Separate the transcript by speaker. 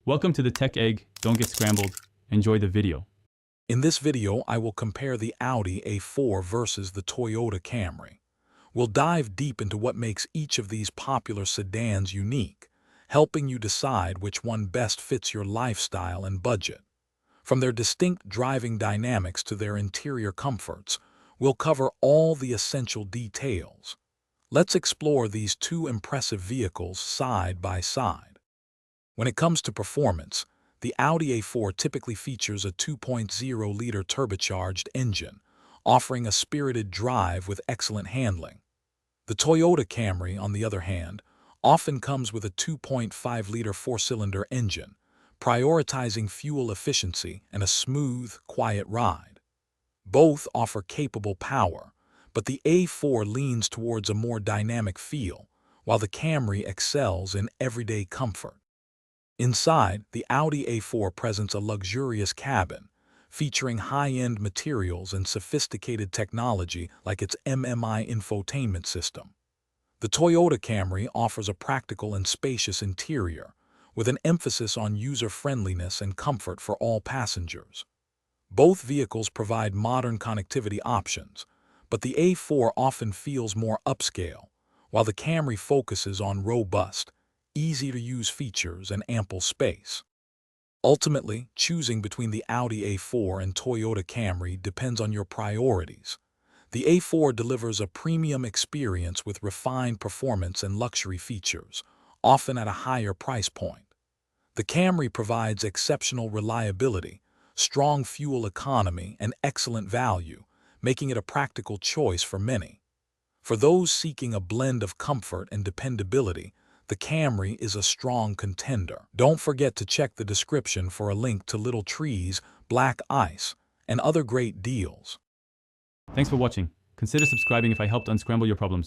Speaker 1: Welcome to the Tech Egg. Don't get scrambled. Enjoy the video.
Speaker 2: In this video, I will compare the Audi A4 versus the Toyota Camry. We'll dive deep into what makes each of these popular sedans unique, helping you decide which one best fits your lifestyle and budget. From their distinct driving dynamics to their interior comforts, we'll cover all the essential details. Let's explore these two impressive vehicles side by side. When it comes to performance, the Audi A4 typically features a 2.0-liter turbocharged engine, offering a spirited drive with excellent handling. The Toyota Camry, on the other hand, often comes with a 2.5-liter four-cylinder engine, prioritizing fuel efficiency and a smooth, quiet ride. Both offer capable power, but the A4 leans towards a more dynamic feel, while the Camry excels in everyday comfort. Inside, the Audi A4 presents a luxurious cabin, featuring high-end materials and sophisticated technology like its MMI infotainment system. The Toyota Camry offers a practical and spacious interior, with an emphasis on user-friendliness and comfort for all passengers. Both vehicles provide modern connectivity options, but the A4 often feels more upscale, while the Camry focuses on robust, easy-to-use features and ample space. Ultimately, choosing between the Audi A4 and Toyota Camry depends on your priorities. The A4 delivers a premium experience with refined performance and luxury features, often at a higher price point. The Camry provides exceptional reliability, strong fuel economy, and excellent value, making it a practical choice for many. For those seeking a blend of comfort and dependability, the Camry is a strong contender. Don't forget to check the description for a link to Little Trees, Black Ice, and other great deals.
Speaker 1: Thanks for watching. Consider subscribing if I helped unscramble your problems.